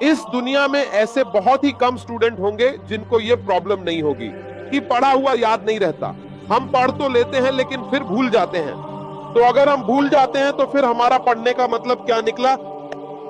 इस दुनिया में ऐसे बहुत ही कम स्टूडेंट होंगे जिनको ये प्रॉब्लम नहीं होगी कि पढ़ा हुआ याद नहीं रहता। हम पढ़ तो लेते हैं लेकिन फिर भूल जाते हैं। तो अगर हम भूल जाते हैं तो फिर हमारा पढ़ने का मतलब क्या निकला?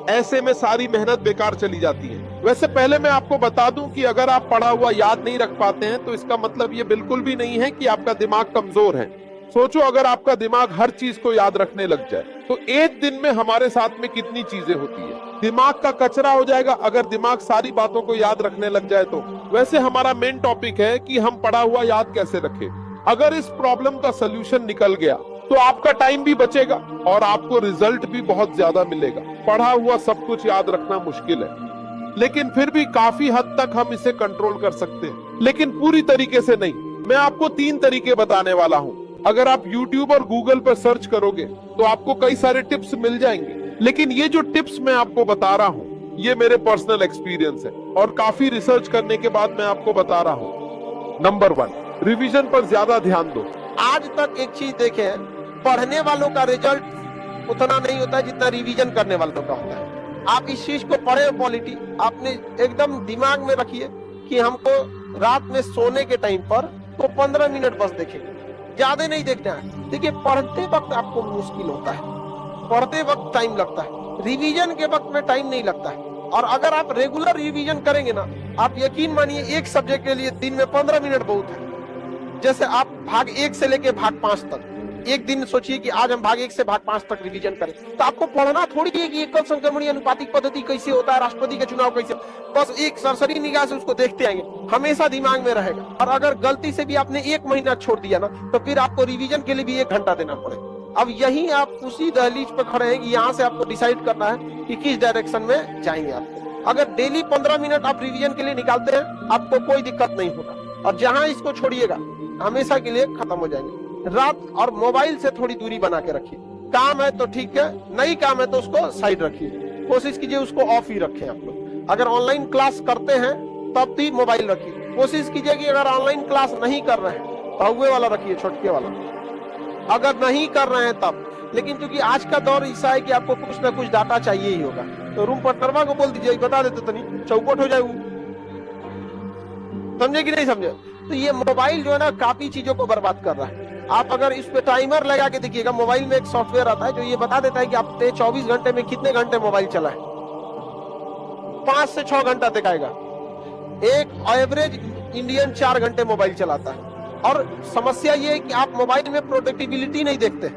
ऐसे में सारी मेहनत बेकार चली जाती है। वैसे पहले मैं आपको बता दूं कि अगर आप पढ़ा हुआ याद नहीं रख पाते हैं तो इसका मतलब ये बिल्कुल भी नहीं है कि आपका दिमाग कमजोर है। सोचो, अगर आपका दिमाग हर चीज को याद रखने लग जाए तो एक दिन में हमारे साथ में कितनी चीजें होती है। दिमाग का कचरा हो जाएगा अगर दिमाग सारी बातों को याद रखने लग जाए तो। वैसे हमारा मेन टॉपिक है कि हम पढ़ा हुआ याद कैसे रखें। अगर इस प्रॉब्लम का सोल्यूशन निकल गया तो आपका टाइम भी बचेगा और आपको रिजल्ट भी बहुत ज्यादा मिलेगा। पढ़ा हुआ सब कुछ याद रखना मुश्किल है, लेकिन फिर भी काफी हद तक हम इसे कंट्रोल कर सकते हैं, लेकिन पूरी तरीके से नहीं। मैं आपको 3 तरीके बताने वाला हूँ। अगर आप YouTube और Google पर सर्च करोगे तो आपको कई सारे टिप्स मिल जाएंगे, लेकिन ये जो टिप्स मैं आपको बता रहा हूँ ये मेरे पर्सनल एक्सपीरियंस है और काफी रिसर्च करने के बाद मैं आपको बता रहा हूँ। नंबर 1, रिवीजन पर ज्यादा ध्यान दो। आज तक एक चीज देखे, पढ़ने वालों का रिजल्ट उतना नहीं होता है जितना रिवीजन करने वालों का होता है। आप इस चीज को पढ़े पॉलिटी आपने एकदम दिमाग में रखिए कि हमको रात में सोने के टाइम पर तो 15 मिनट बस देखेंगे, ज्यादा नहीं देखना है। देखिए, पढ़ते वक्त आपको मुश्किल होता है, पढ़ते वक्त टाइम लगता है, रिवीजन के वक्त में टाइम नहीं लगता है। और अगर आप रेगुलर रिवीजन करेंगे ना, आप यकीन मानिए एक सब्जेक्ट के लिए दिन में 15 मिनट बहुत है। जैसे आप भाग 1 से लेके भाग 5 तक एक दिन सोचिए कि आज हम भाग 1 से भाग 5 तक रिवीजन करें, तो आपको पढ़ना थोड़ी है कि एकल संक्रमणीय अनुपातिक पद्धति कैसे होता है, राष्ट्रपति का चुनाव कैसे, बस एक सरसरी निगाह से उसको देखते आएंगे, हमेशा दिमाग में रहेगा। और अगर गलती से भी आपने 1 महीना छोड़ दिया ना, तो फिर आपको रिवीजन के लिए भी 1 घंटा देना पड़ेगा। अब यही आप उसी दहलीज पर खड़े हैं कि यहाँ से आपको डिसाइड करना है कि किस डायरेक्शन में जाएंगे आप। अगर डेली 15 मिनट आप रिवीजन के लिए निकालते हैं, आपको कोई दिक्कत नहीं होगा। और जहां इसको छोड़िएगा हमेशा के लिए खत्म हो जाएंगे। रात और मोबाइल से थोड़ी दूरी बना के रखिए। काम है तो ठीक है, नहीं काम है तो उसको साइड रखिए। कोशिश कीजिए उसको ऑफ ही रखें आप लोग। अगर ऑनलाइन क्लास करते हैं तब भी मोबाइल रखिए। कोशिश कीजिए कि अगर ऑनलाइन क्लास नहीं कर रहे हैं तो हुए वाला रखिए, छोटके वाला, अगर नहीं कर रहे हैं तब। लेकिन क्योंकि आज का दौर ऐसा है कि आपको कुछ ना कुछ डाटा चाहिए ही होगा, तो रूम पार्टनर को बोल दीजिए, बता देते तो नहीं चौपट हो जाए। समझे कि नहीं समझे? तो ये मोबाइल जो है ना काफी चीजों को बर्बाद कर रहा है। आप अगर इस पे टाइमर लगा के देखिएगा, मोबाइल में एक सॉफ्टवेयर आता है जो ये बता देता है कि आपने 24 घंटे में कितने घंटे मोबाइल चला है। 5 से 6 घंटा दिखाएगा। एक एवरेज इंडियन 4 घंटे मोबाइल चलाता है। और समस्या ये है कि आप मोबाइल में प्रोडक्टिबिलिटी नहीं देखते,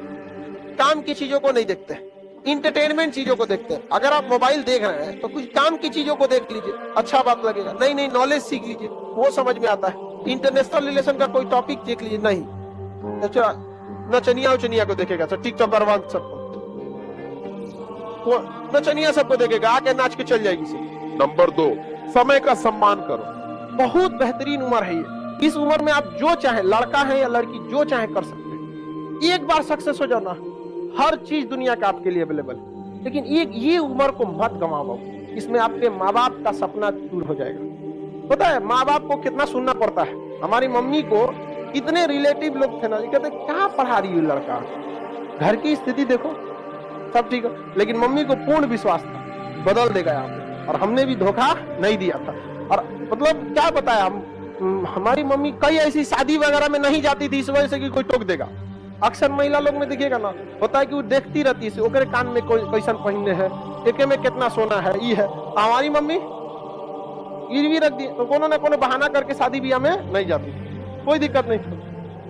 काम की चीजों को नहीं देखते, इंटरटेनमेंट चीजों को देखते हैं। अगर आप मोबाइल देख रहे हैं तो कुछ काम की चीजों को देख लीजिए, अच्छा बात लगेगा। नहीं नहीं, नॉलेज सीख लीजिए, वो समझ में आता है। इंटरनेशनल रिलेशन का कोई टॉपिक देख लीजिए, नहीं नचनिया उचनिया को देखेगा सर, टिकटॉक करवान सबको, नचनिया सबको देखेगा, आके नाच के चल जाएगी सर। नंबर 2, समय का सम्मान करो। बहुत बेहतरीन उम्र है ये। इस उम्र में आप जो चाहे, लड़का है या लड़की, जो चाहे कर सकते हैं। एक बार सक्सेस हो जाना, हर चीज दुनिया का आपके लिए अवेलेबल है। लेकिन ये उम्र को मत गंवाओ, इसमें आपके माँ बाप का सपना दूर हो जाएगा। पता है माँ बाप को कितना सुनना पड़ता है। हमारी मम्मी को इतने रिलेटिव लोग थे ना, कहते क्या पढ़ा रही है लड़का, घर की स्थिति देखो, सब ठीक है। लेकिन मम्मी को पूर्ण विश्वास था बदल देगा यहाँ पे, और हमने भी धोखा नहीं दिया था। और मतलब क्या बताया, हमारी मम्मी कई ऐसी शादी वगैरह में नहीं जाती थी इस वजह से कि कोई टोक देगा। अक्सर महिला लोग में देखिएगा ना, होता है कि वो देखती रहती है ओकरे कान में कोई कैसन पहनने है, एके में कितना सोना है, ये है। हमारी मम्मी गिरवी रख दी तो कोनो ना कोनो बहाना करके शादी ब्याह में नहीं जाती, कोई दिक्कत नहीं।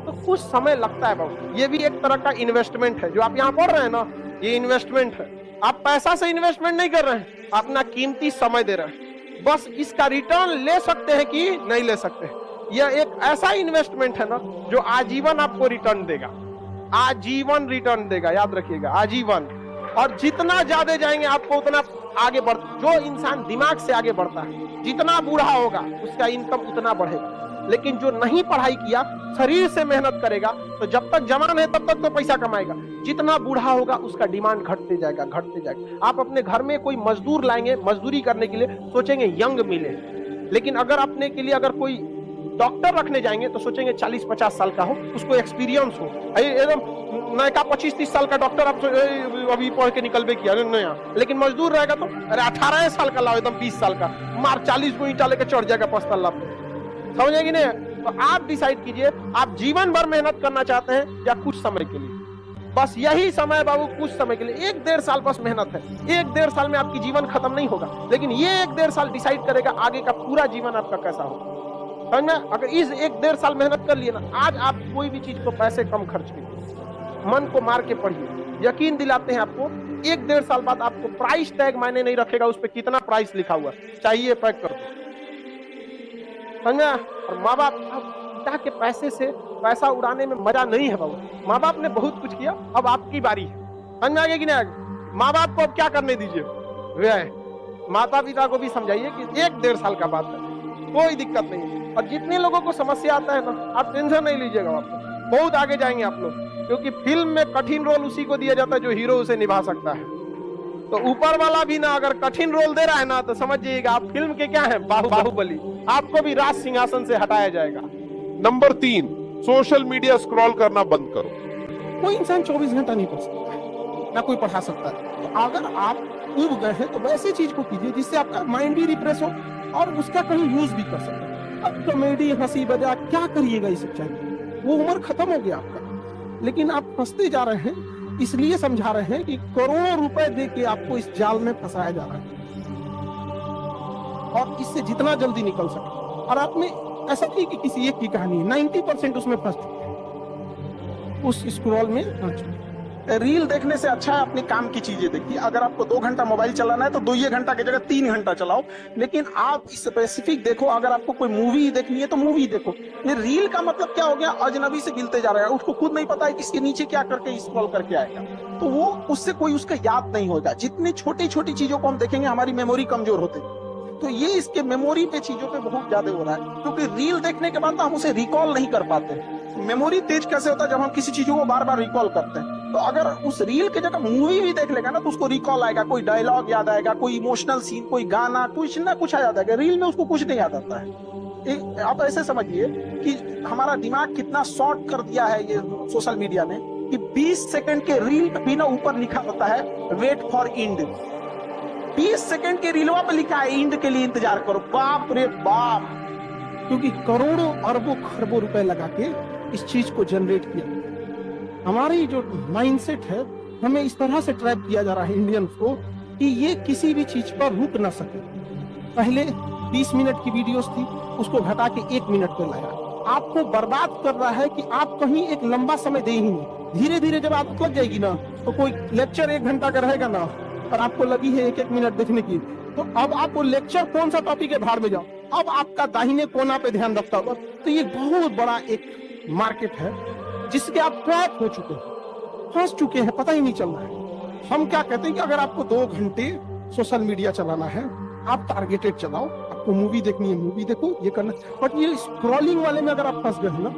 तो कुछ समय लगता है बाबू, ये भी एक तरह का इन्वेस्टमेंट है। जो आप यहाँ पढ़ रहे हैं ना, ये इन्वेस्टमेंट है। आप पैसा से इन्वेस्टमेंट नहीं कर रहे हैं, अपना कीमती समय दे रहे हैं। बस इसका रिटर्न ले सकते हैं कि नहीं ले सकते। यह एक ऐसा इन्वेस्टमेंट है ना जो आजीवन आपको रिटर्न देगा, आजीवन रिटर्न देगा, याद रखिएगा, आजीवन। और जितना ज्यादा जाएंगे आपको उतना आगे बढ़, जो इंसान दिमाग से आगे बढ़ता है, जितना बूढ़ा होगा उसका इनकम उतना बढ़ेगा। लेकिन जो नहीं पढ़ाई किया, शरीर से मेहनत करेगा, तो जब तक जवान है तब तक तो पैसा कमाएगा। जितना बूढ़ा होगा उसका डिमांड घटते जाएगा, घटते जाएगा। आप अपने घर में कोई मजदूर लाएंगे, मजदूरी करने के लिए सोचेंगे यंग मिले, लेकिन अगर अपने के लिए अगर कोई डॉक्टर रखने जाएंगे तो सोचेंगे 40-50 साल का हो, उसको एक्सपीरियंस हो। एकदम नया 25-30 साल का डॉक्टर आप अभी पढ़ के निकलबे किया नया, लेकिन मजदूर रहेगा तो अरे 18 साल का लाओ, एकदम 20 साल का मार 40 को ईंटा लेके चढ़ जाएगा 5 तल्ला पे। समझेगी नहीं? तो आप डिसाइड कीजिए, आप जीवन भर मेहनत करना चाहते हैं या कुछ समय के लिए? बस यही समय बाबू, कुछ समय के लिए 1-1.5 साल बस मेहनत है। 1-1.5 साल में आपकी जीवन खत्म नहीं होगा, लेकिन ये 1-1.5 साल डिसाइड करेगा आगे का पूरा जीवन आपका कैसा होगा। समझना? अगर इस 1-1.5 साल मेहनत कर लिए ना, आज आप कोई भी चीज को पैसे कम खर्च कीजिए, मन को मार के पढ़िए, यकीन दिलाते हैं आपको 1-1.5 साल बाद आपको प्राइस टैग मायने नहीं रखेगा, उस पर कितना प्राइस लिखा हुआ चाहिए पैक कर दो। समझना? और माँ बाप पिता के पैसे से पैसा उड़ाने में मजा नहीं है बाबू। माँ बाप ने बहुत कुछ किया, अब आपकी बारी है। समझ में आ गया कि नहीं? माँ बाप को अब क्या करने दीजिए, माता पिता को भी समझाइए कि 1-1.5 साल का बात है, कोई दिक्कत नहीं है। और जितने लोगों को समस्या आता है ना, आप टेंशन नहीं लीजिएगा, आप बहुत आगे जाएंगे आप लोग, क्योंकि फिल्म में कठिन रोल उसी को दिया जाता है जो हीरो उसे निभा सकता है। तो ऊपर वाला भी ना अगर कठिन रोल दे रहा है ना, तो समझिएगा आप फिल्म के क्या है, बाहुबली। आपको भी राज सिंहासन से हटाया जाएगा। नंबर 3, सोशल मीडिया स्क्रॉल करना बंद करो। कोई इंसान 24 घंटा नहीं पढ़ सकता है, ना कोई पढ़ा सकता है। तो अगर आप उब गए हैं तो वैसे चीज को कीजिए जिससे आपका माइंड भी रिफ्रेश हो और उसका कहीं यूज भी कर सकते हैं। अब कॉमेडी, हंसी मजाक क्या करिएगा इस सब, वो उम्र खत्म हो गया आपका। लेकिन आप फंसते जा रहे हैं, इसलिए समझा रहे हैं कि करोड़ों रुपए दे के आपको इस जाल में फंसाया जा रहा है, और इससे जितना जल्दी निकल सके। और आप में ऐसा नहीं कि किसी एक की कहानी है, 90% उसमें फंस चुके हैं, उस स्क्रॉल में फंस चुके हैं। रील देखने से अच्छा है अपने काम की चीजें देखिए। अगर आपको 2 घंटा मोबाइल चलाना है तो 2 घंटा की जगह 3 घंटा चलाओ, लेकिन आप स्पेसिफिक देखो। अगर आपको कोई मूवी देखनी है तो मूवी देखो। ये रील का मतलब क्या हो गया, अजनबी से मिलते जा रहा है, उसको खुद नहीं पता है कि इसके नीचे क्या करके स्क्रॉल करके आएगा, तो वो उससे कोई उसका याद नहीं होगा। जितनी छोटी छोटी चीजों को हम देखेंगे हमारी मेमोरी कमजोर होती है, तो ये इसके मेमोरी पे चीजों पे बहुत ज्यादा हो रहा है, क्योंकि रील देखने के बाद हम उसे रिकॉल नहीं कर पाते। मेमोरी तेज कैसे होता है, जब हम किसी चीजों को बार बार रिकॉल करते हैं। तो अगर उस रील की जगह मूवी भी देख लेगा ना, तो उसको रिकॉल आएगा, कोई डायलॉग याद आएगा, कोई इमोशनल सीन, कोई गाना, कुछ ना कुछ याद आएगा। रील में उसको कुछ नहीं याद आता है। आप ऐसे समझिए कि हमारा दिमाग कितना शॉर्ट कर दिया है ये सोशल मीडिया ने, कि 20 सेकंड के रील पे भी ना ऊपर लिखा होता है वेट फॉर इंड। 20 सेकंड के रीलवा पे लिखा है इंड के लिए इंतजार करो। बाप रे बाप, क्योंकि करोड़ों अरबों खरबों रुपए लगा के इस चीज को जनरेट किया। हमारी जो माइंडसेट है, हमें इस तरह से ट्रैप किया जा रहा है इंडियंस को, कि ये किसी भी चीज पर रुक ना सके। पहले 20 मिनट की वीडियोस थी, उसको घटा के 1 मिनट पे लाया। आपको बर्बाद कर रहा है कि आप कहीं एक लंबा समय दे ही नहीं। धीरे धीरे जब आदत लग जाएगी ना, तो कोई लेक्चर 1 घंटा का रहेगा ना, और आपको लगी है 1-1 मिनट देखने की, तो अब आप वो लेक्चर कौन सा टॉपिक है, भाड़ में जाओ। अब आपका दाहिने कोना पे ध्यान रखता होगा। तो ये बहुत बड़ा एक मार्केट है जिसके आप ट्रैप हो चुके हैं, फंस चुके हैं, पता ही नहीं चल रहा है। हम क्या कहते हैं कि अगर आपको 2 घंटे सोशल मीडिया चलाना है, आप टारगेटेड चलाओ। आपको मूवी देखनी है, मूवी देखो, ये करना। बट ये स्क्रॉलिंग वाले में अगर आप फंस गए ना,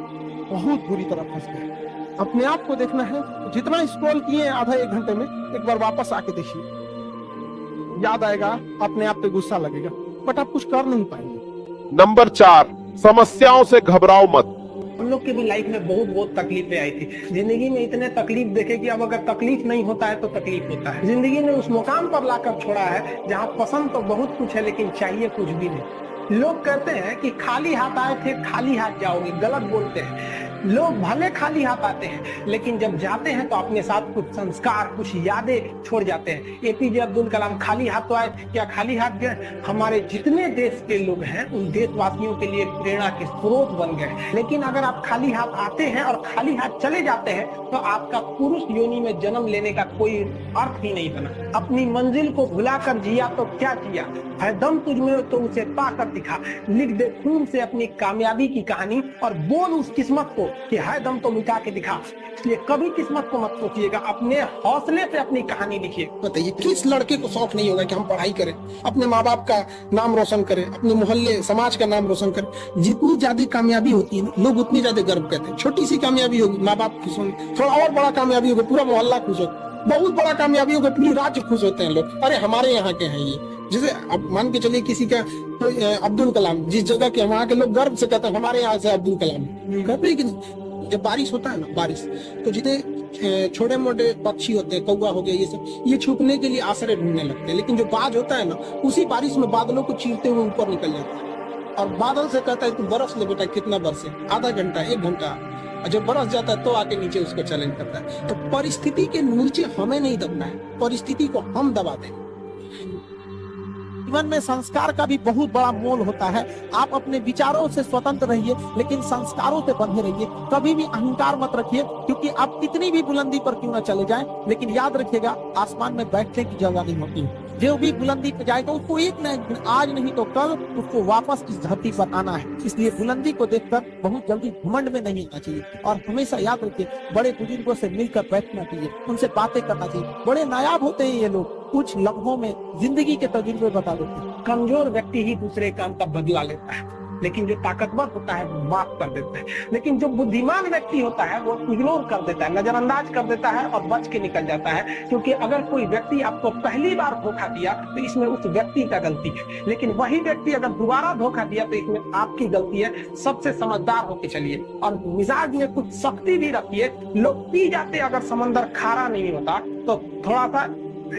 बहुत बुरी तरह फंस गए। अपने आप को देखना है, जितना स्क्रॉल किए आधा 1 घंटे में, एक बार वापस आके देखिए, याद आएगा, अपने आप पे गुस्सा लगेगा, बट आप कुछ कर नहीं पाएंगे। नंबर 4, समस्याओं से घबराओ मत। हम लोग की भी लाइफ में बहुत तकलीफें आई थी। जिंदगी में इतने तकलीफ देखे कि अब अगर तकलीफ नहीं होता है तो तकलीफ होता है। जिंदगी ने उस मुकाम पर लाकर छोड़ा है जहाँ पसंद तो बहुत कुछ है, लेकिन चाहिए कुछ भी नहीं। लोग कहते हैं कि खाली हाथ आए थे खाली हाथ जाओगे, गलत बोलते हैं। लोग भले खाली हाथ आते हैं, लेकिन जब जाते हैं तो अपने साथ कुछ संस्कार, कुछ यादें छोड़ जाते हैं। एपीजे अब्दुल कलाम खाली हाथ तो आए, क्या खाली हाथ गए? हमारे जितने देश के लोग हैं उन देशवासियों के लिए प्रेरणा के स्रोत बन गए। लेकिन अगर आप खाली हाथ आते हैं और खाली हाथ चले जाते हैं, तो आपका पुरुष योनि में जन्म लेने का कोई अर्थ ही नहीं बना। अपनी मंजिल को भुलाकर जिया तो क्या किया, है दम तुझ में तो उसे पाकर दिखा। लिख दे खून से अपनी कामयाबी की कहानी और बोल उस किस्मत को कि है दम तो मिटा के दिखा। इसलिए कभी किस्मत को मत सोचिएगा, अपने हौसले से अपनी कहानी लिखिए। बताइए किस लड़के को शौक नहीं होगा कि हम पढ़ाई करें, अपने माँ बाप का नाम रोशन करें, अपने मोहल्ले समाज का नाम रोशन करें। जितनी ज्यादा कामयाबी होती है ना, लोग उतनी ज्यादा गर्व करते हैं। छोटी सी कामयाबी होगी, माँ बाप खुश होंगे। थोड़ा और बड़ा कामयाबी होगा, पूरा मोहल्ला खुश होगा। बहुत बड़ा कामयाबी होगा, पूरी राज्य खुश होते हैं लोग। अरे हमारे यहाँ के हैं ये, जैसे अब मान के चलिए किसी का अब्दुल कलाम, जिस जगह के वहाँ के लोग गर्व से कहते हैं हमारे यहाँ से अब्दुल कलाम, कहते हैं कि जब बारिश होता है ना, बारिश तो जितने छोटे मोटे पक्षी होते हैं, कौवा हो गया, ये सब, ये छुपने के लिए आश्रय ढूंढने लगते हैं। लेकिन जो बाज होता है ना, उसी बारिश में बादलों को चीरते हुए ऊपर निकल जाता है और बादल से कहता है तू बरस ले बेटा, कितना बरसे, आधा घंटा, 1 घंटा, और जब बरस जाता है तो आके नीचे उसको चैलेंज करता है। तो परिस्थिति के नीचे हमें नहीं दबना है, परिस्थिति को हम दबा दें। जीवन में संस्कार का भी बहुत बड़ा मोल होता है। आप अपने विचारों से स्वतंत्र रहिए, लेकिन संस्कारों से बंधे रहिए। कभी भी अहंकार मत रखिए, क्योंकि आप कितनी भी बुलंदी पर क्यों न चले जाएं, लेकिन याद रखिएगा आसमान में बैठने की जगह नहीं होती। जो भी बुलंदी पर जाएगा उसको एक न एक दिन, आज नहीं तो कल, उसको वापस इस धरती पर आना है। इसलिए बुलंदी को देखकर बहुत जल्दी घमंड में नहीं आना चाहिए और हमेशा याद रखिए बड़े बुजुर्गों से मिलकर बैठना चाहिए, उनसे बातें करना चाहिए। बड़े नायाब होते हैं ये लोग, कुछ लम्हों में जिंदगी के तजुर्बे बता देते हैं। कमजोर व्यक्ति ही दूसरे काम का बदला लेता है, लेकिन जो ताकतवर होता है वो माफ कर देता है। लेकिन जो बुद्धिमान व्यक्ति होता है वो इग्नोर कर देता है, नजरअंदाज कर देता है और बच के निकल जाता है। क्योंकि अगर कोई व्यक्ति आपको पहली बार धोखा दिया तो इसमें उस व्यक्ति का गलती है, लेकिन वही व्यक्ति अगर दोबारा धोखा दिया तो इसमें आपकी गलती है। सबसे समझदार होके चलिए और मिजाज में कुछ सख्ती भी रखिए। लोग पी जाते, अगर समंदर खारा नहीं होता तो थोड़ा सा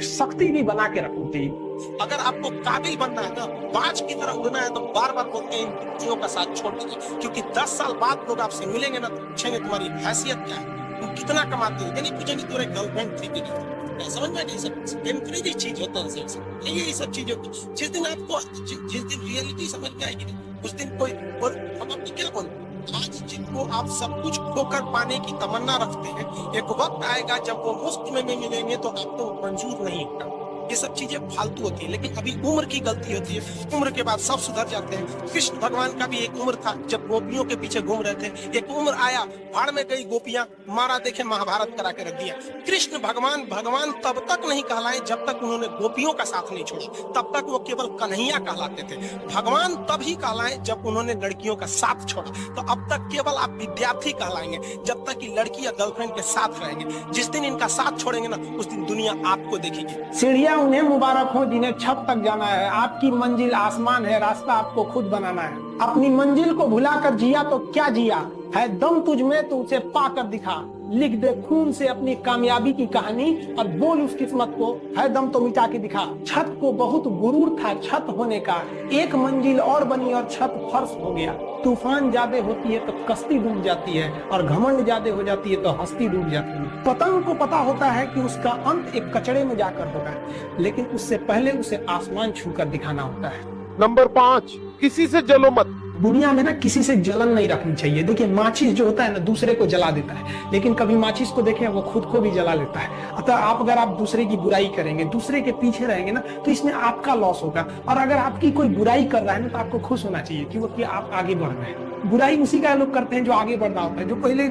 सख्ती भी बना के रखनी चाहिए। अगर आपको काबिल बनना है ना, बाज की तरह उड़ना है, तो बार बार बोलते हैं इन चीजों का साथ छोड़ दीजिए। क्योंकि 10 साल बाद लोग आपसे मिलेंगे ना, तो पूछेंगे तुम्हारी हैसियत क्या है, तुम कितना कमाते हो, नहीं पूछेंगे तुम्हारे गर्लफ्रेंड थी कि नहीं। समझ में नहीं, सब टेम्परेरी चीज होता है। यही सब चीजों की जिस दिन आपको, जिस दिन रियलिटी समझ में आएगी उस दिन कोई, और हम आपको क्या बोलते, आज जिनको आप सब कुछ खोकर पाने की तमन्ना रखते हैं, एक वक्त आएगा जब वो मुफ्त में मिलेंगे तो आपको मंजूर नहीं होगा। ये सब चीजें फालतू होती है, लेकिन अभी उम्र की गलती होती है। उम्र के बाद सब सुधर जाते हैं। कृष्ण भगवान का भी एक उम्र था जब गोपियों के पीछे घूम रहे थे। एक उम्र आया, भाड़ में गई गोपियां, मारा देखे महाभारत करा के रख दिया। कृष्ण भगवान भगवान तब तक नहीं कहलाए जब तक उन्होंने गोपियों का साथ नहीं छोड़ा, तब तक वो केवल कन्हैया कहलाते थे। भगवान तभी कहलाए जब उन्होंने लड़कियों का साथ छोड़ा। तो अब तक केवल आप विद्यार्थी कहलाएंगे जब तक कि लड़की या गर्लफ्रेंड के साथ रहेंगे। जिस दिन इनका साथ छोड़ेंगे ना, उस दिन दुनिया आपको देखेगी। सीढ़ियां उन्हें मुबारक हो जिन्हें छत तक जाना है। आपकी मंजिल आसमान है, रास्ता आपको खुद बनाना है। अपनी मंजिल को भुलाकर जिया तो क्या जिया है, दम तुझ में तो उसे पाकर दिखा। लिख दे खून से अपनी कामयाबी की कहानी और बोल उस किस्मत को, है दम तो मिटा के दिखा। छत को बहुत गुरूर था छत होने का, एक मंजिल और बनी और छत फर्श हो गया। तूफान ज्यादा होती है तो कश्ती डूब जाती है और घमंड ज्यादा हो जाती है तो हस्ती डूब जाती है। पतंग को पता होता है कि उसका अंत एक कचड़े में जाकर होगा, लेकिन उससे पहले उसे आसमान छूकर दिखाना होता है। नंबर 5, किसी से जलो मत। दुनिया में ना किसी से जलन नहीं रखनी चाहिए। देखिए माचिस जो होता है ना, दूसरे को जला देता है, लेकिन कभी माचिस को देखें वो खुद को भी जला लेता है। अतः अगर आप दूसरे की बुराई करेंगे, दूसरे के पीछे रहेंगे ना, तो इसमें आपका लॉस होगा। और अगर आपकी कोई बुराई कर रहा है ना, तो आपको खुश होना चाहिए कि आप आगे बढ़ रहे हैं। बुराई उसी का लोग करते हैं जो आगे बढ़ रहा होता है। जो पहले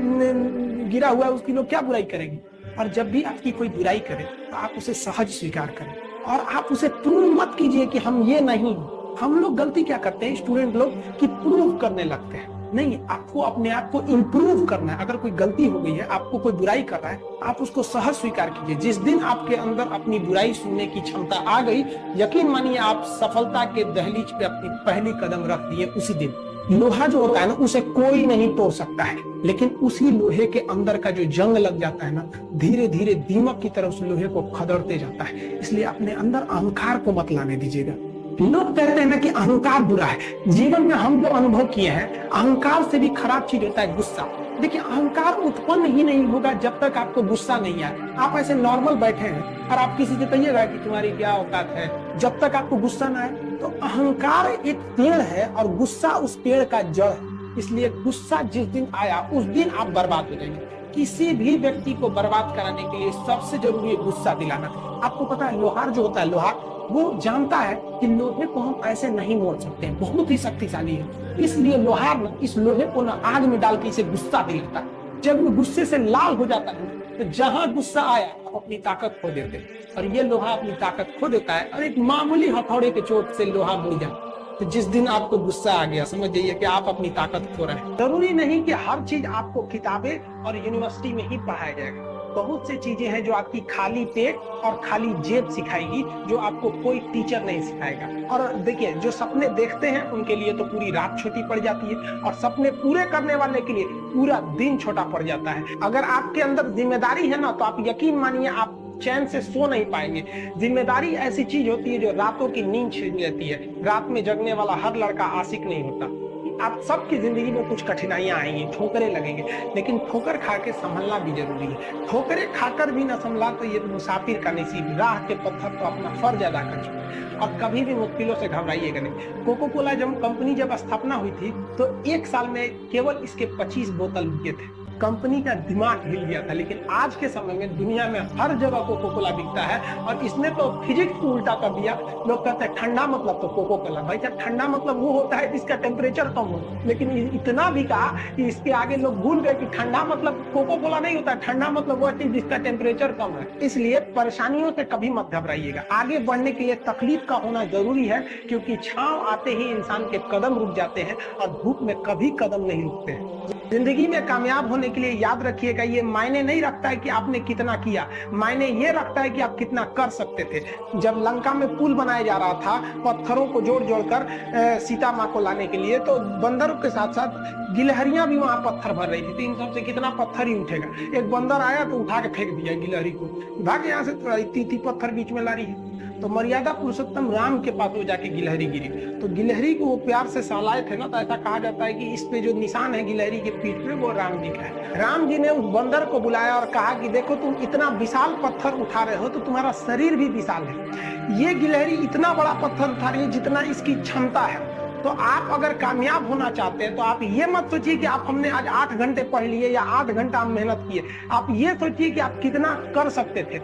गिरा हुआ है उसकी लोग क्या बुराई करेंगे। और जब भी आपकी कोई बुराई करे तो आप उसे सहज स्वीकार करें और आप उसे प्रूव मत कीजिए कि हम ये नहीं। हम लोग गलती क्या करते हैं स्टूडेंट लोग, कि प्रूव करने लगते हैं। नहीं, आपको अपने आप को इम्प्रूव करना है। अगर कोई गलती हो गई है, आपको कोई बुराई कर रहा है, आप उसको सहज स्वीकार कीजिए। जिस दिन आपके अंदर अपनी बुराई सुनने की क्षमता आ गई, यकीन मानिए आप सफलता के दहलीज पे अपनी पहली कदम रख दिए उसी दिन। लोहा जो होता है ना, उसे कोई नहीं तोड़ सकता है, लेकिन उसी लोहे के अंदर का जो जंग लग जाता है ना, धीरे धीरे दीमक की तरह उस लोहे को खदड़ते जाता है। इसलिए अपने अंदर अहंकार को मत लाने दीजिएगा। लोग कहते हैं ना कि अहंकार बुरा है। जीवन में हम जो अनुभव किए हैं, अहंकार से भी खराब चीज होता है गुस्सा। देखिए अहंकार उत्पन्न ही नहीं होगा जब तक आपको गुस्सा नहीं आए। आप ऐसे नॉर्मल बैठे हैं और आप किसी से कहिएगा कि तुम्हारी क्या औकात है, जब तक आपको गुस्सा ना आए। तो अहंकार एक पेड़ है और गुस्सा उस पेड़ का जड़ है। इसलिए गुस्सा जिस दिन आया उस दिन आप बर्बाद हो जाएंगे। किसी भी व्यक्ति को बर्बाद कराने के लिए सबसे जरूरी है गुस्सा दिलाना। आपको पता है लोहार जो होता है, लोहार वो जानता है कि लोहे को हम ऐसे नहीं मोड़ सकते हैं, बहुत ही शक्तिशाली है। इसलिए लोहार ना इस लोहे को ना आग में डाल के इसे गुस्सा दिलाता है। जब वो गुस्से से लाल हो जाता है तो जहां गुस्सा आया आप अपनी ताकत खो देते हैं। और ये लोहा अपनी ताकत खो देता है और एक मामूली हथौड़े के चोट से लोहा मुड़ जाता है। तो जिस दिन आपको गुस्सा आ गया, समझ जाइए कि आप अपनी ताकत खो रहे हैं। जरूरी नहीं कि हर चीज आपको किताबें और यूनिवर्सिटी में ही पढ़ाया जाएगा। बहुत सी चीजें हैं जो आपकी खाली पेट और खाली जेब सिखाएगी, जो आपको कोई टीचर नहीं सिखाएगा। और देखिए, जो सपने देखते हैं उनके लिए तो पूरी रात छोटी पड़ जाती है, और सपने पूरे करने वाले के लिए पूरा दिन छोटा पड़ जाता है। अगर आपके अंदर जिम्मेदारी है ना, तो आप यकीन मानिए आप चैन से सो नहीं पाएंगे। जिम्मेदारी ऐसी चीज होती है जो रातों की नींद छीन लेती है। रात में जगने वाला हर लड़का आशिक नहीं होता। आप सबकी जिंदगी में कुछ कठिनाइयां आएंगी, ठोकरें लगेंगे, लेकिन ठोकर खा के संभलना भी जरूरी है। ठोकरें खाकर भी ना संभला तो ये मुसाफिर का नसीब। राह के पत्थर तो अपना फर्ज अदा कर चुके, और कभी भी मुश्किलों से घबराइएगा नहीं। कोको कोला कंपनी जब स्थापना हुई थी तो 1 साल में केवल इसके 25 बोतल बिके थे। कंपनी का दिमाग हिल गया था। लेकिन आज के समय में दुनिया में हर जगह कोको कोला बिकता है, और इसने तो फिजिक्स को उल्टा कर दिया। लोग कहते हैं ठंडा मतलब तो कोको कोला। भाई साहब, ठंडा मतलब वो होता है जिसका टेम्परेचर कम हो, लेकिन इतना भी कहा कि इसके आगे लोग भूल गए कि ठंडा मतलब कोको कोला नहीं होता। ठंडा मतलब वो चीज जिसका टेम्परेचर कम है। इसलिए परेशानियों से कभी मत घबराइएगा। आगे बढ़ने के लिए तकलीफ का होना जरूरी है, क्योंकि छांव आते ही इंसान के कदम रुक जाते हैं, और धूप में कभी कदम नहीं रुकते हैं। जिंदगी में कामयाब होने के लिए याद रखिएगा, ये मायने नहीं रखता है कि आपने कितना किया, मायने ये रखता है कि आप कितना कर सकते थे। जब लंका में पुल बनाया जा रहा था पत्थरों को जोड़ जोड़कर सीता माँ को लाने के लिए, तो बंदरों के साथ साथ गिलहरियां भी वहां पत्थर भर रही थी। तो इन सबसे कितना पत्थर ही उठेगा। एक बंदर आया तो उठा के फेंक दिया गिलहरी को, भाग यहाँ से, तो इतनी पत्थर बीच में ला रही है। तो मर्यादा पुरुषोत्तम राम के पास वो जाके गिलहरी गिरी, तो गिलहरी को वो प्यार से सहलाए थे ना, तो ऐसा कहा जाता है कि इस पे जो निशान है गिलहरी के पीठ पे, वो राम जी का है। राम जी ने उस बंदर को बुलाया और कहा कि देखो, तुम इतना विशाल पत्थर उठा रहे हो तो तुम्हारा शरीर भी विशाल है। ये गिलहरी इतना बड़ा पत्थर उठा रही है जितना इसकी क्षमता है। तो आप अगर कामयाब होना चाहते हैं तो आप ये मत सोचिए कि आप हमने आज 8 घंटे पढ़ लिए या 8 घंटा मेहनत किए। आप ये सोचिए कि आप कितना कर सकते थे।